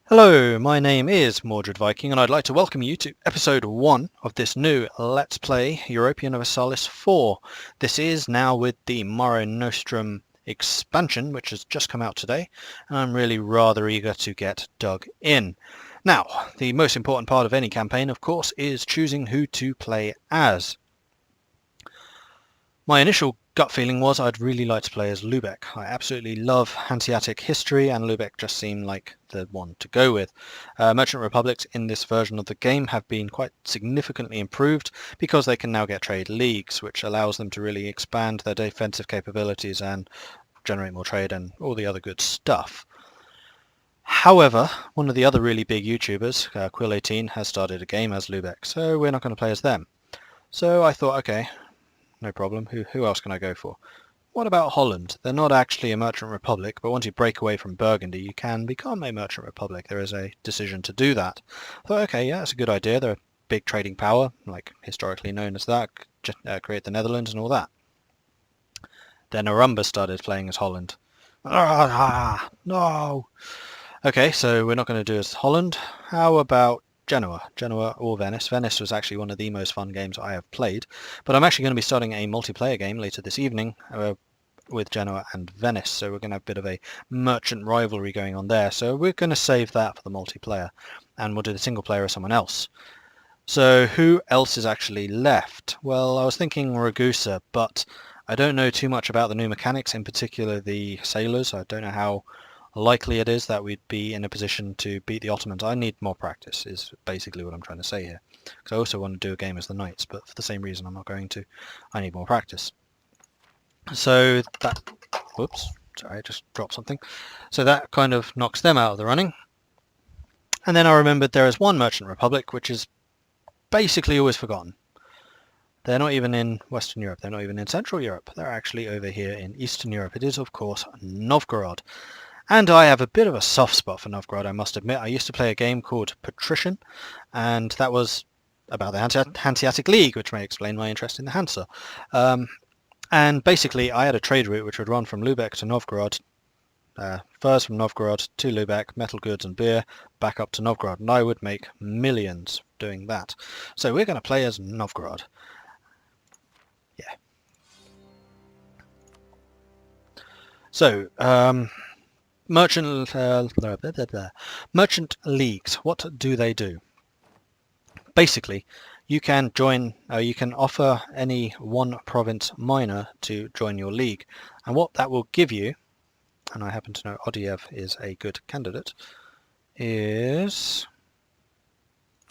Hello, my name is Mordred Viking and I'd like to welcome you to episode 1 of this new Let's Play Europa Universalis 4. This is now with the Mare Nostrum expansion, which has just come out today, and I'm really rather eager to get dug in. Now, the most important part of any campaign, of course, is choosing who to play as. My initial gut feeling was I'd really like to play as Lubeck. I absolutely love Hanseatic history, and Lubeck just seemed like the one to go with. Merchant Republics in this version of the game have been quite significantly improved because they can now get trade leagues, which allows them to really expand their defensive capabilities and generate more trade and all the other good stuff. However, one of the other really big YouTubers, Quill18, has started a game as Lubeck, so we're not going to play as them. So I thought, okay, no problem. Who else can I go for? What about Holland? They're not actually a merchant republic, but once you break away from Burgundy, you can become a merchant republic. There is a decision to do that. I thought, okay, yeah, that's a good idea. They're a big trading power, like historically known as that, create the Netherlands and all that. Then Arumba started playing as Holland. No! Okay, so we're not going to do as Holland. How about Genoa or Venice. Venice was actually one of the most fun games I have played, but I'm actually going to be starting a multiplayer game later this evening with Genoa and Venice, so we're going to have a bit of a merchant rivalry going on there, so we're going to save that for the multiplayer, and we'll do the single player as someone else. So who else is actually left? Well, I was thinking Ragusa, but I don't know too much about the new mechanics, in particular the sailors. I don't know how likely it is that we'd be in a position to beat the Ottomans. I need more practice, is basically what I'm trying to say here. Because I also want to do a game as the Knights, but for the same reason I'm not going to. I need more practice. So that... Whoops, sorry, I just dropped something. So that kind of knocks them out of the running. And then I remembered there is one merchant republic, which is basically always forgotten. They're not even in Western Europe, they're not even in Central Europe. They're actually over here in Eastern Europe. It is, of course, Novgorod. And I have a bit of a soft spot for Novgorod, I must admit. I used to play a game called Patrician, and that was about the Hanseatic League, which may explain my interest in the Hansa. And basically, I had a trade route which would run from Lubeck to Novgorod, furs from Novgorod to Lubeck, metal goods and beer, back up to Novgorod, and I would make millions doing that. So we're going to play as Novgorod. Yeah. So, merchant leagues, what do they do? Basically, you can join, you can offer any one province minor to join your league, and what that will give you, and I happen to know Odiev is a good candidate, is,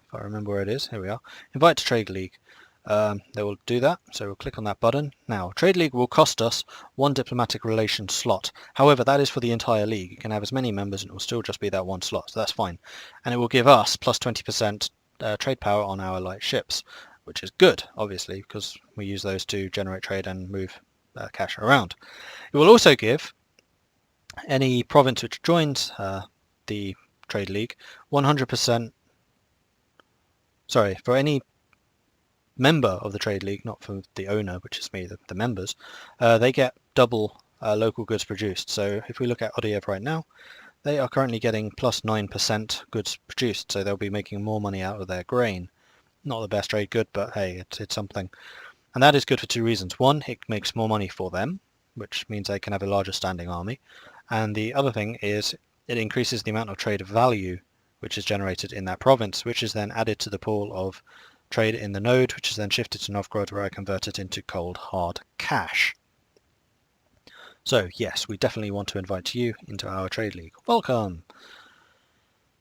if I remember where it is, here we are, invite to trade league. They will do that, so we'll click on that button. Now, Trade League will cost us one diplomatic relations slot. However, that is for the entire league. You can have as many members and it will still just be that one slot, so that's fine. And it will give us plus 20% trade power on our light ships, which is good, obviously, because we use those to generate trade and move cash around. It will also give any province which joins the Trade League 100%, sorry, for any member of the trade league, not from the owner, which is me, the members, they get double local goods produced. So if we look at Odiev right now, they are currently getting plus 9% goods produced, so they'll be making more money out of their grain. Not the best trade good, but hey, it's something. And that is good for two reasons. One, it makes more money for them, which means they can have a larger standing army. And the other thing is it increases the amount of trade value which is generated in that province, which is then added to the pool of trade in the node, which is then shifted to Novgorod, where I convert it into cold hard cash. So yes, we definitely want to invite you into our trade league. Welcome!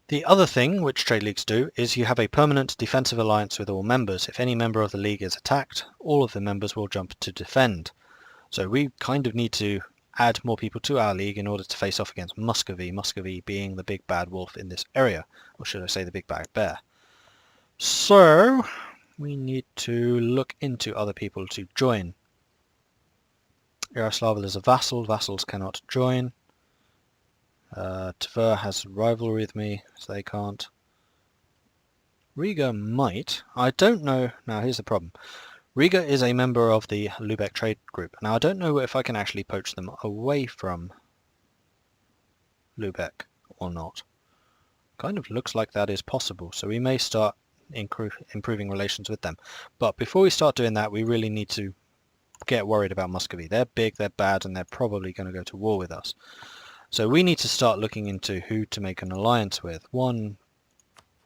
The other thing which trade leagues do is you have a permanent defensive alliance with all members. If any member of the league is attacked, all of the members will jump to defend. So we kind of need to add more people to our league in order to face off against Muscovy, Muscovy being the big bad wolf in this area, or should I say the big bad bear. So we need to look into other people to join. Yaroslavl is a vassal. Vassals cannot join. Tver has rivalry with me, so they can't. Riga might. I don't know. Now here's the problem. Riga is a member of the Lubeck trade group. Now I don't know if I can actually poach them away from Lubeck or not. kind of looks like that is possible, so we may start improving relations with them. But before we start doing that, we really need to get worried about Muscovy. They're big, they're bad, and they're probably going to go to war with us. So we need to start looking into who to make an alliance with. One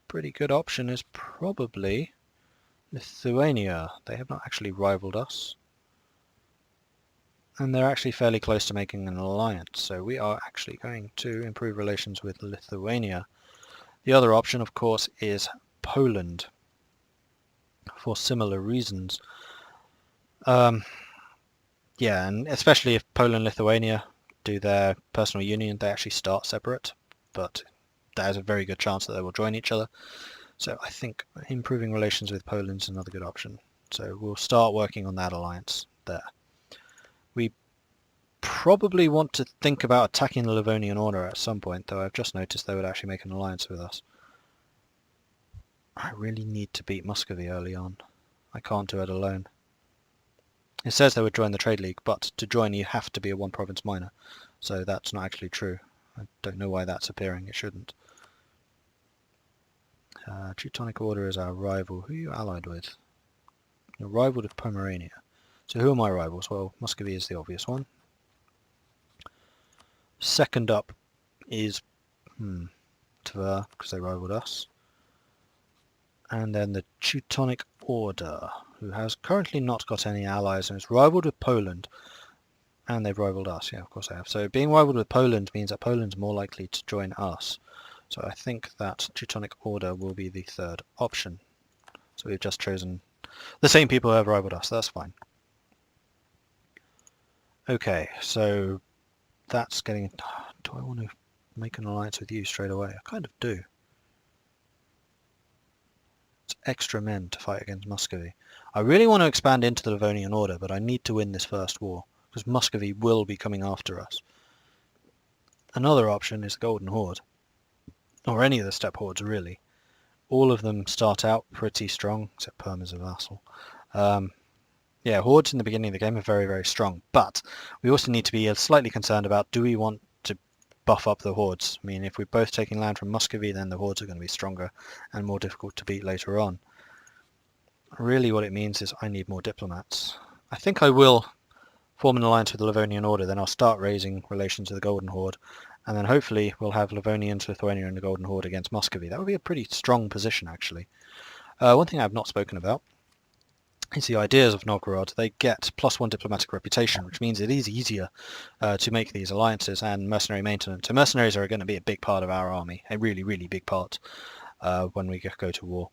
pretty good option is probably Lithuania. They have not actually rivaled us, and they're actually fairly close to making an alliance, so we are actually going to improve relations with Lithuania. The other option, of course, is Poland, for similar reasons. Yeah, and especially if Poland and Lithuania do their personal union, they actually start separate, but there's a very good chance that they will join each other. So I think improving relations with Poland is another good option. So we'll start working on that alliance there. We probably want to think about attacking the Livonian Order at some point, though I've just noticed they would actually make an alliance with us. I really need to beat Muscovy early on. I can't do it alone. It says they would join the Trade League, but to join you have to be a one-province minor, so that's not actually true. I don't know why that's appearing, it shouldn't. Teutonic Order is our rival. Who are you allied with? You're rivaled with Pomerania. So who are my rivals? Well, Muscovy is the obvious one. Second up is Tver, because they rivaled us. And then the Teutonic Order, who has currently not got any allies and is rivaled with Poland. And they've rivaled us, yeah, of course they have. So being rivaled with Poland means that Poland's more likely to join us. So I think that Teutonic Order will be the third option. So we've just chosen the same people who have rivaled us, that's fine. Okay, so that's getting... Do I want to make an alliance with you straight away? I kind of do. It's extra men to fight against Muscovy. I really want to expand into the Livonian Order, but I need to win this first war, because Muscovy will be coming after us. Another option is the Golden Horde, or any of the steppe hordes really. All of them start out pretty strong, except Perm is a vassal. Yeah, hordes in the beginning of the game are very, very strong, but we also need to be slightly concerned about, do we want to buff up the hordes? I mean, if we're both taking land from Muscovy, then the hordes are going to be stronger and more difficult to beat later on. Really what it means is I need more diplomats. I think I will form an alliance with the Livonian Order, then I'll start raising relations with the Golden Horde, and then hopefully we'll have Livonians, Lithuania and the Golden Horde against Muscovy. That would be a pretty strong position, actually. One thing I've not spoken about is the ideas of Novgorod. They get +1 diplomatic reputation, which means it is easier to make these alliances and mercenary maintenance. So mercenaries are going to be a big part of our army, a really, really big part when we go to war.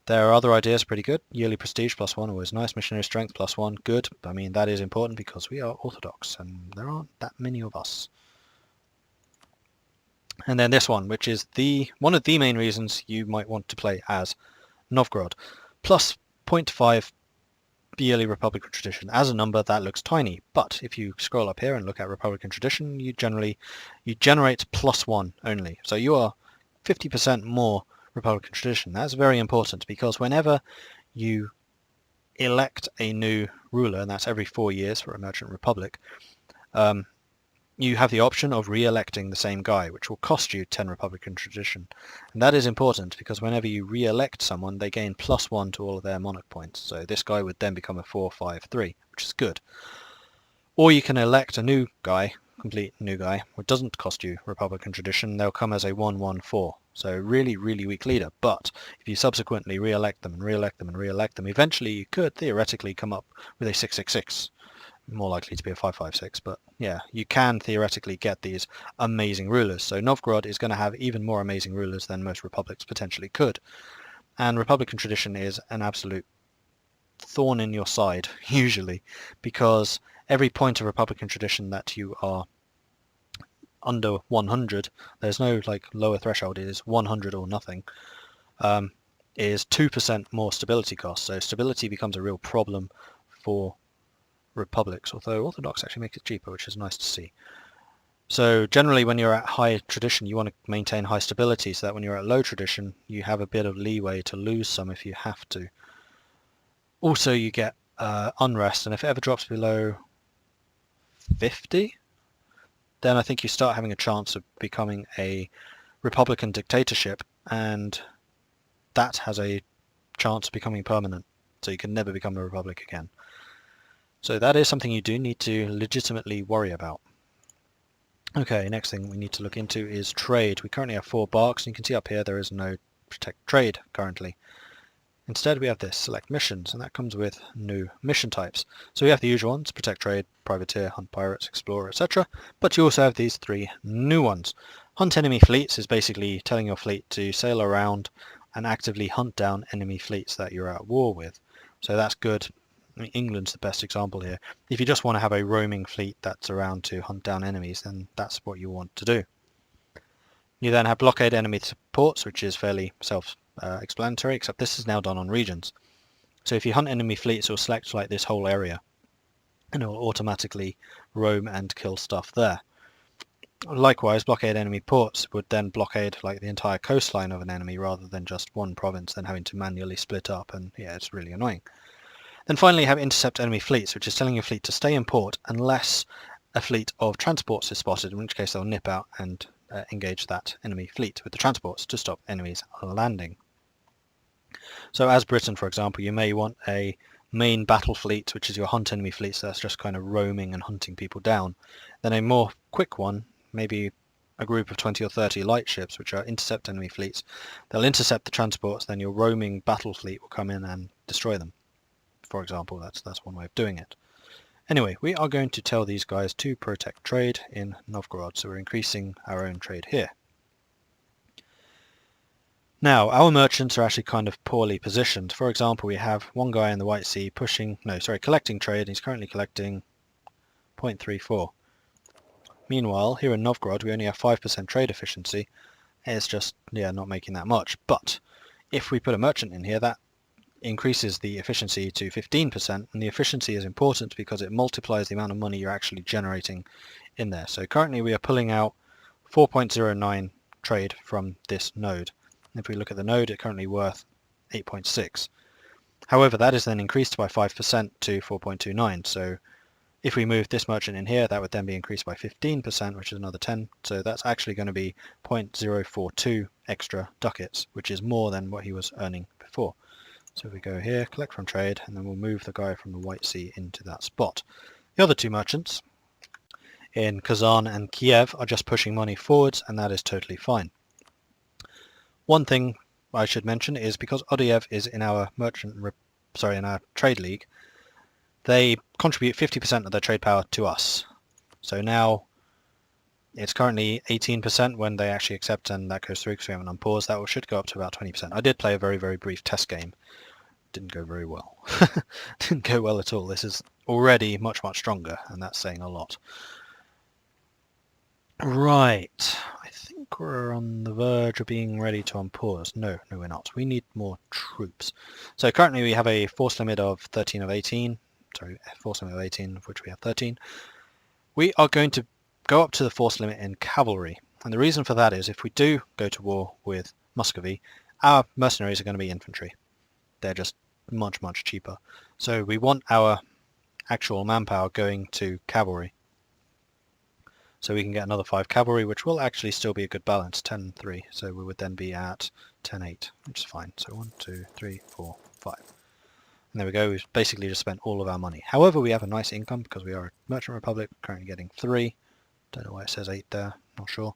There are other ideas pretty good. Yearly prestige +1, always nice. Missionary strength +1, good. I mean, that is important because we are Orthodox and there aren't that many of us. And then this one, which is one of the main reasons you might want to play as Novgorod. Plus 0.5 yearly Republican tradition. As a number, that looks tiny, but if you scroll up here and look at Republican tradition, you generate +1 only. So you are 50% more Republican tradition. That's very important because whenever you elect a new ruler, and that's every 4 years for a merchant republic, you have the option of re-electing the same guy, which will cost you 10 Republican tradition. And that is important because whenever you re-elect someone, they gain +1 to all of their monarch points. So this guy would then become a 4-5-3, which is good. Or you can elect a new guy, complete new guy, which doesn't cost you Republican tradition. They'll come as a 1-1-4. So really, really weak leader. But if you subsequently re-elect them and re-elect them and re-elect them, eventually you could theoretically come up with a 6-6-6. More likely to be a 5-5-6, but yeah, you can theoretically get these amazing rulers. So Novgorod is going to have even more amazing rulers than most republics potentially could. And Republican tradition is an absolute thorn in your side, usually, because every point of Republican tradition that you are under 100, there's no like lower threshold, it is 100 or nothing, is 2% more stability cost. So stability becomes a real problem for republics, although Orthodox actually makes it cheaper, which is nice to see. So generally when you're at high tradition you want to maintain high stability so that when you're at low tradition you have a bit of leeway to lose some if you have to. Also you get unrest, and if it ever drops below 50, then I think you start having a chance of becoming a republican dictatorship, and that has a chance of becoming permanent, so you can never become a republic again. So that is something you do need to legitimately worry about. Okay, next thing we need to look into is trade. We currently have 4 barks, and you can see up here there is no protect trade currently. Instead we have this select missions, and that comes with new mission types. So we have the usual ones: protect trade, privateer, hunt pirates, explorer, etc. But you also have these 3 new ones. Hunt enemy fleets is basically telling your fleet to sail around and actively hunt down enemy fleets that you're at war with. So that's good. I mean, England's the best example here. If you just want to have a roaming fleet that's around to hunt down enemies, then that's what you want to do. You then have blockade enemy supports, which is fairly self-explanatory, except this is now done on regions. So if you hunt enemy fleets, it'll select like this whole area, and it will automatically roam and kill stuff there. Likewise, blockade enemy ports would then blockade like the entire coastline of an enemy rather than just one province, then having to manually split up, and yeah, it's really annoying. Then finally you have intercept enemy fleets, which is telling your fleet to stay in port unless a fleet of transports is spotted, in which case they'll nip out and engage that enemy fleet with the transports to stop enemies landing. So as Britain, for example, you may want a main battle fleet, which is your hunt enemy fleet, so that's just kind of roaming and hunting people down. Then a more quick one, maybe a group of 20 or 30 light ships, which are intercept enemy fleets. They'll intercept the transports, then your roaming battle fleet will come in and destroy them. For example, that's one way of doing it. Anyway, we are going to tell these guys to protect trade in Novgorod, so we're increasing our own trade here. Now, our merchants are actually kind of poorly positioned. For example, we have one guy in the White Sea collecting trade, and he's currently collecting 0.34. Meanwhile, here in Novgorod, we only have 5% trade efficiency. It's just, not making that much. But if we put a merchant in here, that increases the efficiency to 15%, and the efficiency is important because it multiplies the amount of money you're actually generating in there. So currently we are pulling out 4.09 trade from this node. If we look at the node, it's currently worth 8.6. However, that is then increased by 5% to 4.29. So if we move this merchant in here, that would then be increased by 15%, which is another 10. So that's actually going to be 0.042 extra ducats, which is more than what he was earning before. So we go here, collect from trade, and then we'll move the guy from the White Sea into that spot. The other 2 merchants in Kazan and Kiev are just pushing money forwards, and that is totally fine. One thing I should mention is because Odiev is in our in our trade league, they contribute 50% of their trade power to us. So now it's currently 18% when they actually accept, and that goes through because we haven't unpaused. That should go up to about 20%. I did play a very, very brief test game. Didn't go very well. Didn't go well at all. This is already much, much stronger, and that's saying a lot. Right. I think we're on the verge of being ready to unpause. No, we're not. We need more troops. So currently we have a force limit of 13 of 18. Sorry, force limit of 18, of which we have 13. We are going to go up to the force limit in cavalry. And the reason for that is if we do go to war with Muscovy, our mercenaries are going to be infantry. They're just much, much cheaper. So we want our actual manpower going to cavalry. So we can get another 5 cavalry, which will actually still be a good balance, 10-3. So we would then be at 10-8, which is fine. So 1, 2, 3, 4, 5. And there we go, we've basically just spent all of our money. However, we have a nice income because we are a merchant republic, currently getting 3. Don't know why it says 8 there, not sure.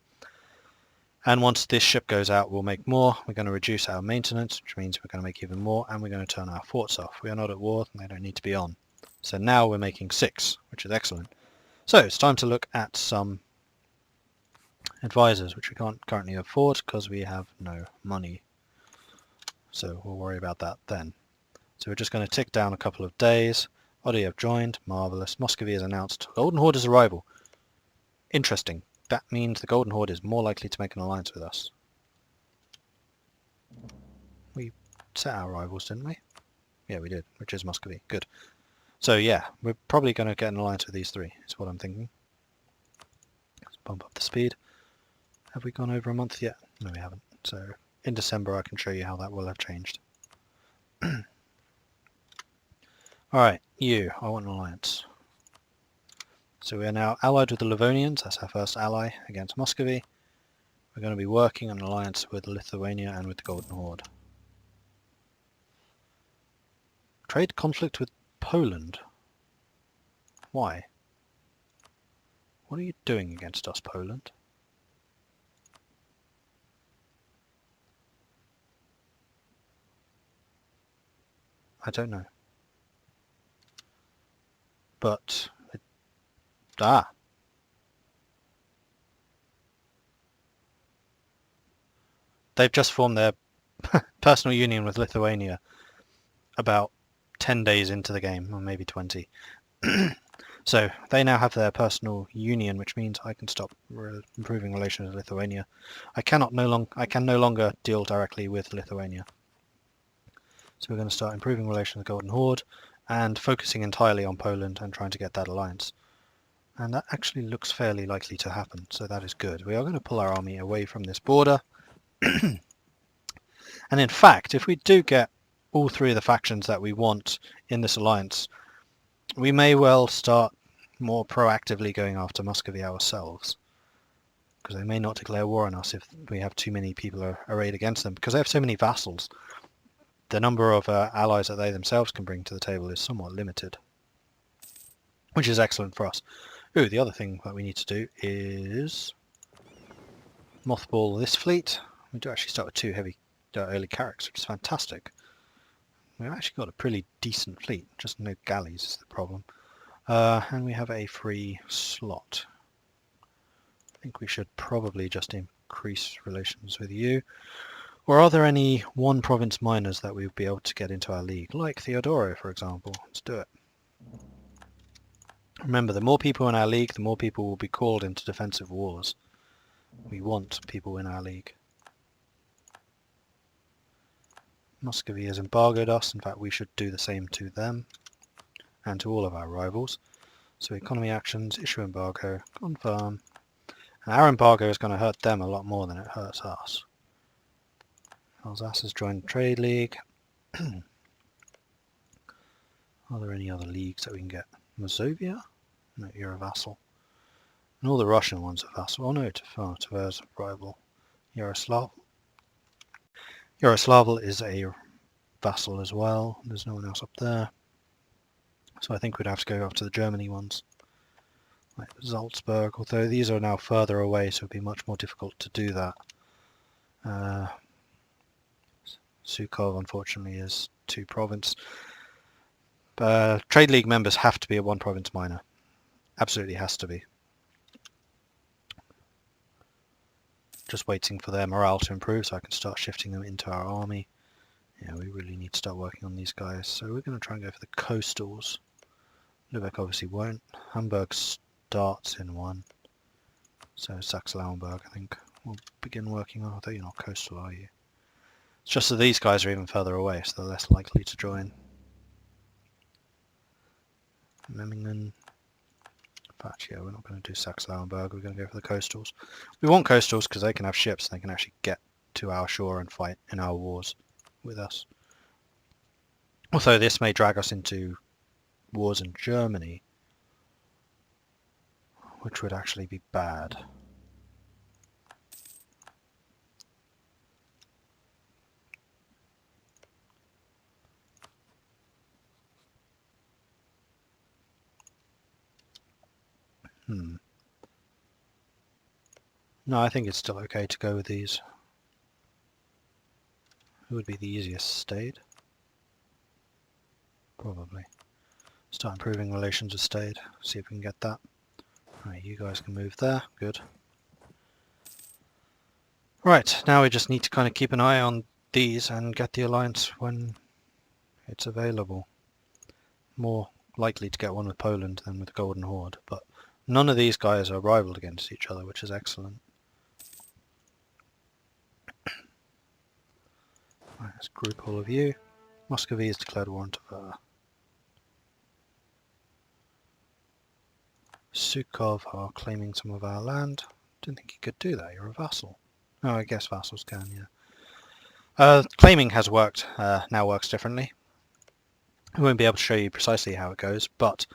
And once this ship goes out, we'll make more. We're going to reduce our maintenance, which means we're going to make even more, and we're going to turn our forts off. We are not at war, and they don't need to be on. So now we're making 6, which is excellent. So it's time to look at some advisors, which we can't currently afford because we have no money. So we'll worry about that then. So we're just going to tick down a couple of days. Odiev joined, marvellous. Muscovy has announced Golden Horde's arrival. Interesting. That means the Golden Horde is more likely to make an alliance with us. We set our rivals, didn't we? Yeah, we did, which is Muscovy. Good. So yeah, we're probably going to get an alliance with these 3, is what I'm thinking. Let's bump up the speed. Have we gone over a month yet? No, we haven't. So in December I can show you how that will have changed. Alright, I want an alliance. So we are now allied with the Livonians, that's our first ally against Muscovy. We're going to be working on an alliance with Lithuania and with the Golden Horde. Trade conflict with Poland. Why? What are you doing against us, Poland? I don't know. But... They've just formed their personal union with Lithuania about 10 days into the game, or maybe 20. So they now have their personal union, which means I can stop improving relations with Lithuania. I can no longer deal directly with Lithuania. So we're going to start improving relations with the Golden Horde and focusing entirely on Poland and trying to get that alliance. And that actually looks fairly likely to happen, so that is good. We are going to pull our army away from this border. And in fact, if we do get all three of the factions that we want in this alliance, we may well start more proactively going after Muscovy ourselves, because they may not declare war on us if we have too many people arrayed against them, because they have so many vassals. The number of allies that they themselves can bring to the table is somewhat limited, which is excellent for us. Ooh, the other thing that we need to do is mothball this fleet. We do actually start with 2 heavy early carracks, which is fantastic. We've actually got a pretty decent fleet, just no galleys is the problem. And we have a free slot. I think we should probably just increase relations with you. Or are there any one province miners that we would be able to get into our league? Like Theodoro, for example. Let's do it. Remember, the more people in our league, the more people will be called into defensive wars. We want people in our league. Muscovy has embargoed us. In fact, we should do the same to them and to all of our rivals. So economy actions, issue embargo, confirm. And our embargo is going to hurt them a lot more than it hurts us. Alsace has joined Trade League. Are there any other leagues that we can get? Mazovia? No, you're a vassal. And all the Russian ones are vassal. Oh no, Tver's a rival. Yaroslav. Yaroslavl is a vassal as well. There's no one else up there. So I think we'd have to go after the Germany ones. Like Salzburg, although these are now further away, so it'd be much more difficult to do that. Sukhov, unfortunately, is 2 province. Trade League members have to be a 1 province miner. Absolutely has to be. Just waiting for their morale to improve so I can start shifting them into our army. Yeah, we really need to start working on these guys. So we're going to try and go for the coastals. Lübeck obviously won't. Hamburg starts in 1. So Saxe-Lauenburg, I think, we'll begin working on. Although you're not coastal, are you? It's just that these guys are even further away, so they're less likely to join. Memmingen. In fact, yeah, we're not going to do Saxe-Lauenburg, we're going to go for the coastals. We want coastals because they can have ships and they can actually get to our shore and fight in our wars with us. Although this may drag us into wars in Germany, which would actually be bad. No, I think it's still okay to go with these. Who would be the easiest Stade? Probably. Start improving relations with Stade. See if we can get that. Right, you guys can move there. Good. Right, now we just need to kind of keep an eye on these and get the alliance when it's available. More likely to get one with Poland than with the Golden Horde, but none of these guys are rivaled against each other, which is excellent. Right, let's group all of you. Muscovy has declared war on Tver. Sukhov are claiming some of our land. Didn't think you could do that, you're a vassal. Oh, I guess vassals can, yeah. Claiming has worked, now works differently. I won't be able to show you precisely how it goes, but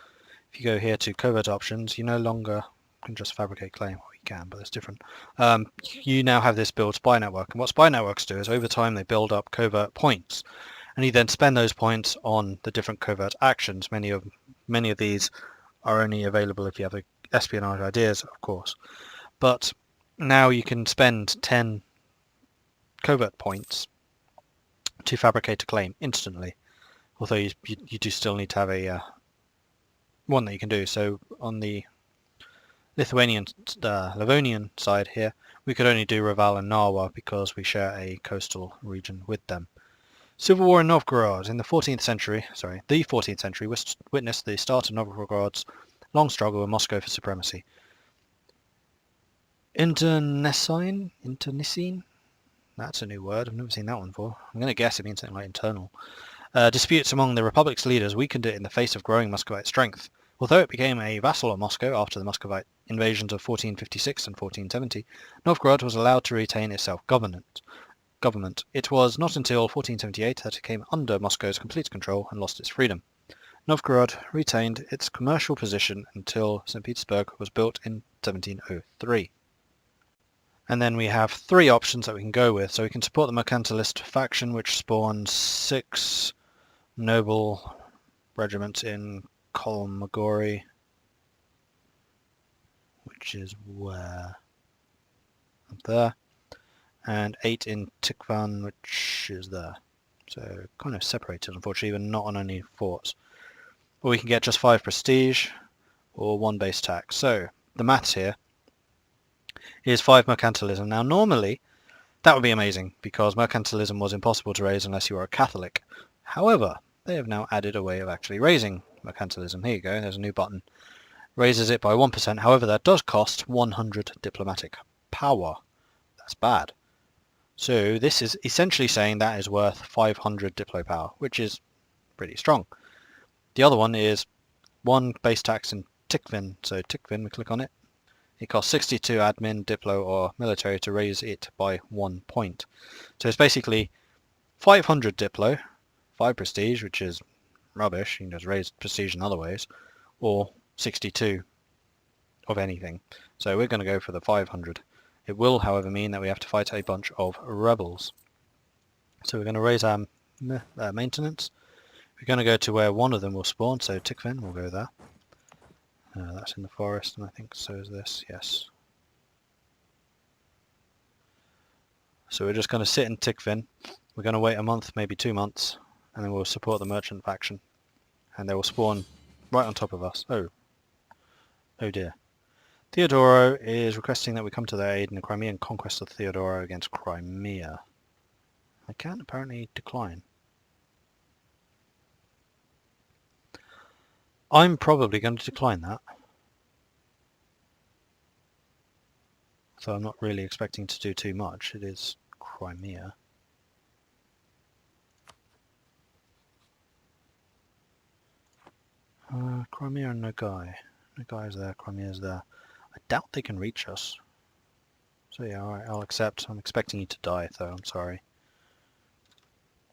if you go here to covert options, you no longer can just fabricate claim. Or you can, but it's different. You now have this build spy network, and what spy networks do is over time they build up covert points, and you then spend those points on the different covert actions. Many of these are only available if you have espionage ideas, of course. But now you can spend 10 covert points to fabricate a claim instantly. Although you do still need to have a one that you can do. So on the Livonian side here, we could only do Raval and Narwa because we share a coastal region with them. Civil War in Novgorod in the 14th century, witnessed the start of Novgorod's long struggle with Moscow for supremacy. Internecine? That's a new word. I've never seen that one before. I'm going to guess it means something like internal. Disputes among the Republic's leaders weakened it in the face of growing Muscovite strength. Although it became a vassal of Moscow after the Muscovite invasions of 1456 and 1470, Novgorod was allowed to retain its self-government. It was not until 1478 that it came under Moscow's complete control and lost its freedom. Novgorod retained its commercial position until St. Petersburg was built in 1703. And then we have 3 options that we can go with. So we can support the mercantilist faction, which spawns 6 noble regiments in Kolmogorye, which is where? Up there. And 8 in Tikvan, which is there. So kind of separated, unfortunately, but not on any forts. Or we can get just 5 prestige or 1 base tax. So the maths here is 5 mercantilism. Now normally that would be amazing because mercantilism was impossible to raise unless you were a Catholic. However, they have now added a way of actually raising mercantilism. Here you go, there's a new button. Raises it by 1%. However, that does cost 100 diplomatic power. That's bad. So this is essentially saying that is worth 500 diplo power, which is pretty strong. The other one is 1 base tax in Tikvin. So Tikvin, we click on it. It costs 62 admin, diplo, or military to raise it by 1 point. So it's basically 500 diplo, 5 prestige, which is rubbish. You can just raise prestige in other ways, or 62 of anything. So we're going to go for the 500. It will, however, mean that we have to fight a bunch of rebels. So we're going to raise our maintenance. We're going to go to where one of them will spawn, so Tikvin, we'll go there. That's in the forest, and I think so is this, yes. So we're just going to sit in Tikvin. We're going to wait a month, maybe 2 months, and then we'll support the merchant faction. And they will spawn right on top of us. Oh dear. Theodoro is requesting that we come to their aid in the Crimean conquest of Theodoro against Crimea. I can apparently decline. I'm probably going to decline that. So I'm not really expecting to do too much. It is Crimea. Crimea and Nogai. Nogai's there, Crimea's there. I doubt they can reach us. So yeah, alright, I'll accept. I'm expecting you to die though, I'm sorry.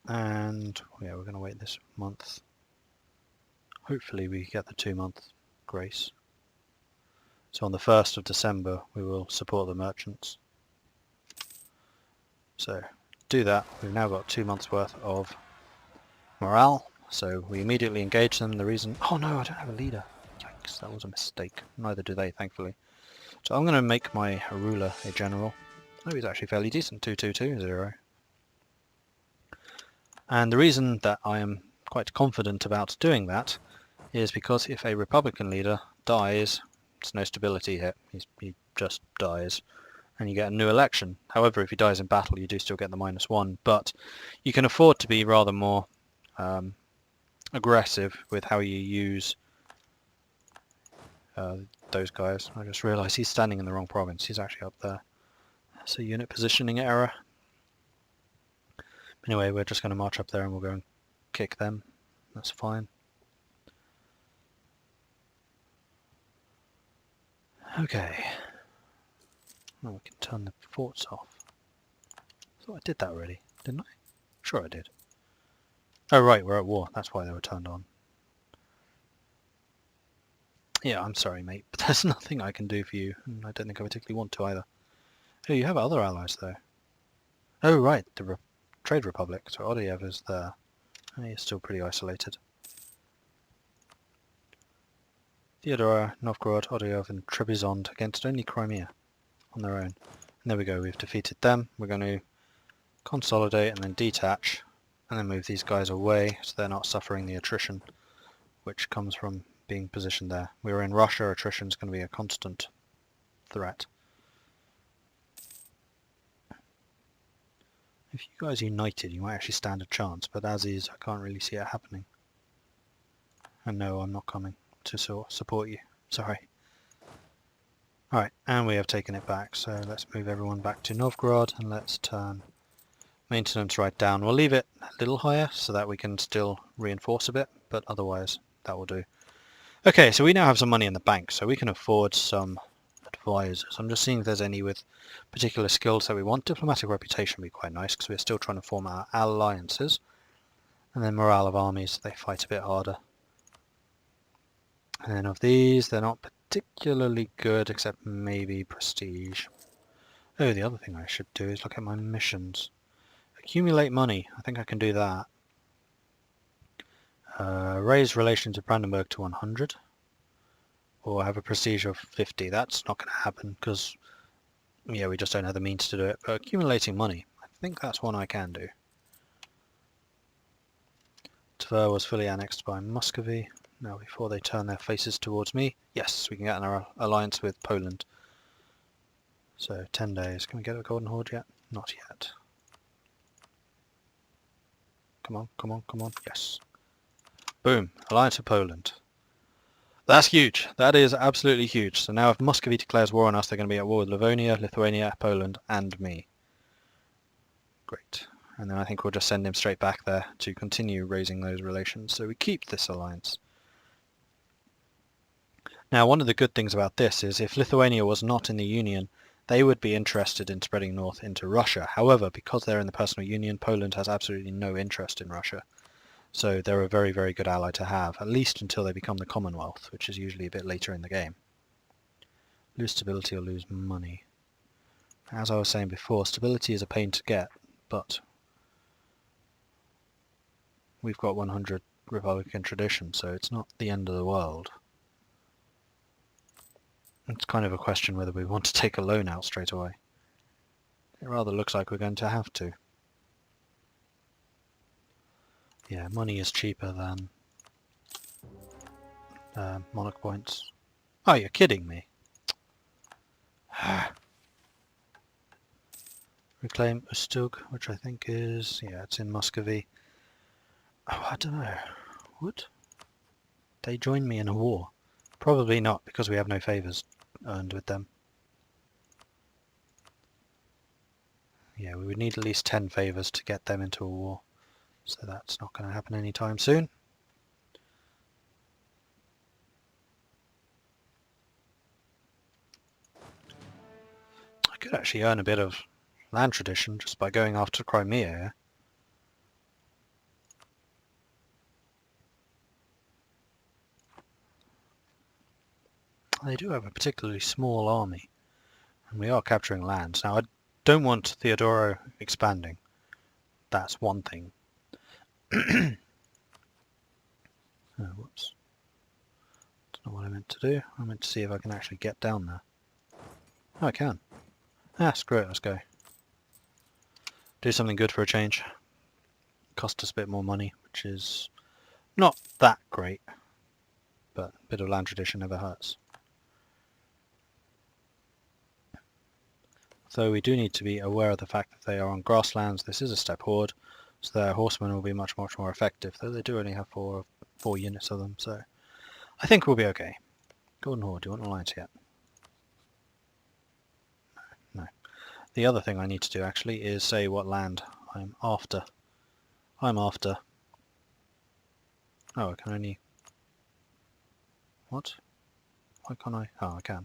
And yeah, we're going to wait this month. Hopefully we get the 2-month grace. So on the 1st of December we will support the merchants. So do that. We've now got 2 months worth of morale. So we immediately engage them. The reason... Oh no, I don't have a leader. Yikes, that was a mistake. Neither do they, thankfully. So I'm going to make my ruler a general. Oh, he's actually fairly decent. 2-2-2-0. And the reason that I am quite confident about doing that is because if a Republican leader dies, it's no stability hit. He just dies, and you get a new election. However, if he dies in battle, you do still get the -1, but you can afford to be rather more aggressive with how you use those guys. I just realised he's standing in the wrong province. He's actually up there. That's a unit positioning error. Anyway, we're just going to march up there and we'll go and kick them. That's fine. Okay. Now we can turn the forts off. I thought I did that already, didn't I? Sure I did. Oh right, we're at war. That's why they were turned on. Yeah, I'm sorry, mate, but there's nothing I can do for you, and I don't think I particularly want to either. Oh, you have other allies, though. Oh, right, the Trade Republic, so Odiev is there. Oh, he's still pretty isolated. Theodora, Novgorod, Odiev, and Trebizond against only Crimea on their own. And there we go, we've defeated them. We're going to consolidate and then detach, and then move these guys away so they're not suffering the attrition which comes from being positioned there. We were in Russia, attrition is going to be a constant threat. If you guys united, you might actually stand a chance, but as is, I can't really see it happening. And no, I'm not coming to support you. Sorry. Alright, and we have taken it back, so let's move everyone back to Novgorod, and let's turn maintenance right down. We'll leave it a little higher so that we can still reinforce a bit, but otherwise that will do. Okay, so we now have some money in the bank, so we can afford some advisors. I'm just seeing if there's any with particular skills that we want. Diplomatic reputation would be quite nice because we're still trying to form our alliances. And then morale of armies, they fight a bit harder. And then of these, they're not particularly good except maybe prestige. Oh, the other thing I should do is look at my missions. Accumulate money, I think I can do that. Raise relations with Brandenburg to 100. Or have a prestige of 50. That's not going to happen because, yeah, we just don't have the means to do it. But accumulating money, I think that's one I can do. Tver was fully annexed by Muscovy. Now, before they turn their faces towards me, yes, we can get an alliance with Poland. So, 10 days. Can we get a Golden Horde yet? Not yet. Come on, come on, come on. Yes. Boom. Alliance with Poland. That's huge. That is absolutely huge. So now if Muscovy declares war on us, they're going to be at war with Livonia, Lithuania, Poland, and me. Great. And then I think we'll just send him straight back there to continue raising those relations. So we keep this alliance. Now, one of the good things about this is if Lithuania was not in the Union, they would be interested in spreading north into Russia. However, because they're in the personal union, Poland has absolutely no interest in Russia. So they're a very, very good ally to have, at least until they become the Commonwealth, which is usually a bit later in the game. Lose stability or lose money. As I was saying before, stability is a pain to get, but we've got 100 Republican tradition, so it's not the end of the world. It's kind of a question whether we want to take a loan out straight away. It rather looks like we're going to have to. Yeah, money is cheaper than monarch points. Oh, you're kidding me. Reclaim Ustug, which I think is... yeah, it's in Muscovy. Oh, I don't know. Would they join me in a war? Probably not, because we have no favours earned with them. Yeah, we would need at least 10 favours to get them into a war. So that's not going to happen anytime soon. I could actually earn a bit of land tradition just by going after Crimea. They do have a particularly small army, and we are capturing lands. Now, I don't want Theodoro expanding. That's one thing. Oh, whoops. That's not what I meant to do. I meant to see if I can actually get down there. Oh, I can. Ah, screw it, let's go. Do something good for a change. Cost us a bit more money, which is not that great, but a bit of land tradition never hurts. Though we do need to be aware of the fact that they are on grasslands. This is a steppe horde, so their horsemen will be much more effective, though they do only have four units of them, so I think we'll be okay. Golden Horde, do you want an alliance yet? No. The other thing I need to do actually is say what land I'm after. I'm after... oh, I can only... what? Why can't I? Oh, I can.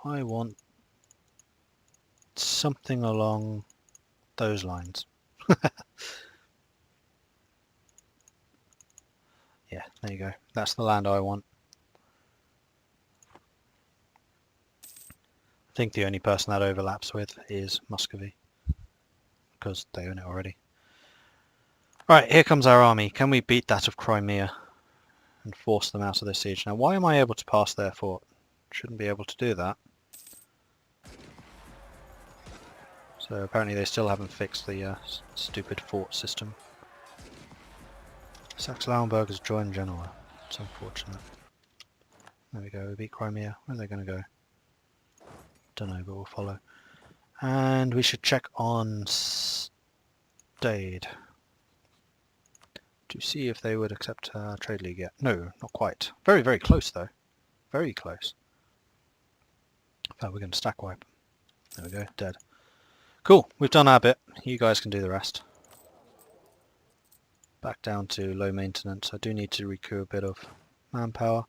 I want something along those lines. Yeah, there you go. That's the land I want. think the only person that overlaps with is Muscovy, because they own it already. Right, here comes our army. Can we beat that of Crimea and force them out of this siege? Now, why am I able to pass their fort? Shouldn't be able to do that. So apparently they still haven't fixed the stupid fort system. Saxe-Lauenburg has joined Genoa. It's unfortunate. There we go, we beat Crimea. Where are they going to go? Don't know, but we'll follow. And we should check on Stade to see if they would accept trade league yet. No, not quite. Very, very close though. Very close. In fact, we're going to stack wipe. There we go, dead. Cool, we've done our bit. You guys can do the rest. Back down to low maintenance. I do need to recoup a bit of manpower.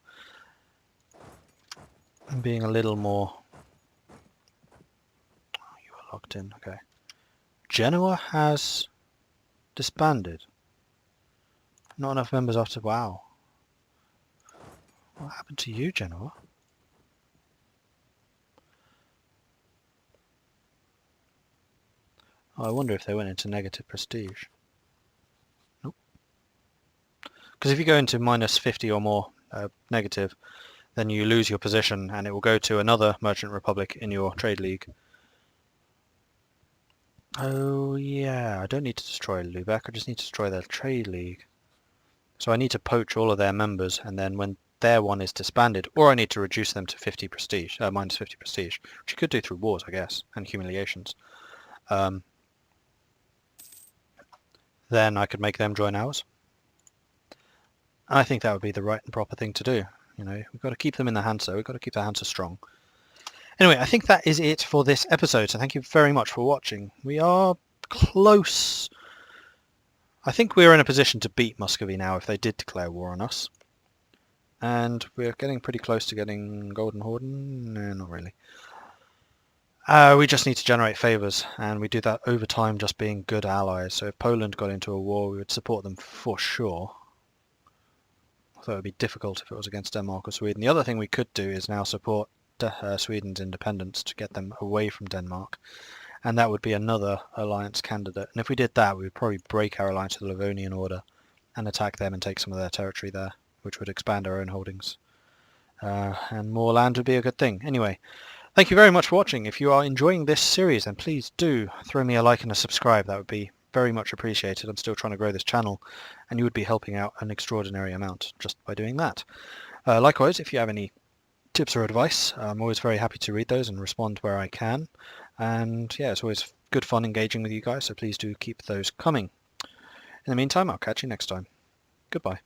I'm being a little more... Oh, you are locked in, okay. Genoa has disbanded. Not enough members after... Wow. What happened to you, Genoa? Oh, I wonder if they went into negative prestige. Nope. Because if you go into minus 50 or more negative, then you lose your position and it will go to another merchant republic in your trade league. Oh yeah, I don't need to destroy Lubeck, I just need to destroy their trade league. So I need to poach all of their members, and then when their one is disbanded, or I need to reduce them to 50 prestige, minus 50 prestige, which you could do through wars, I guess, and humiliations. Then I could make them join ours. And I think that would be the right and proper thing to do. You know, we've got to keep them in the Hansa, we've got to keep the Hansa strong. Anyway, I think that is it for this episode, so thank you very much for watching. We are close. I think we're in a position to beat Muscovy now if they did declare war on us. And we're getting pretty close to getting Golden Horden. No, not really. We just need to generate favours, and we do that over time just being good allies. So if Poland got into a war, we would support them for sure. Although it would be difficult if it was against Denmark or Sweden. The other thing we could do is now support Sweden's independence to get them away from Denmark. And that would be another alliance candidate. And if we did that, we would probably break our alliance with the Livonian Order and attack them and take some of their territory there, which would expand our own holdings. And more land would be a good thing. Anyway, thank you very much for watching. If you are enjoying this series, then please do throw me a like and a subscribe. That would be very much appreciated. I'm still trying to grow this channel, and you would be helping out an extraordinary amount just by doing that. Likewise, if you have any tips or advice, I'm always very happy to read those and respond where I can. And yeah, it's always good fun engaging with you guys, so please do keep those coming. In the meantime, I'll catch you next time. Goodbye.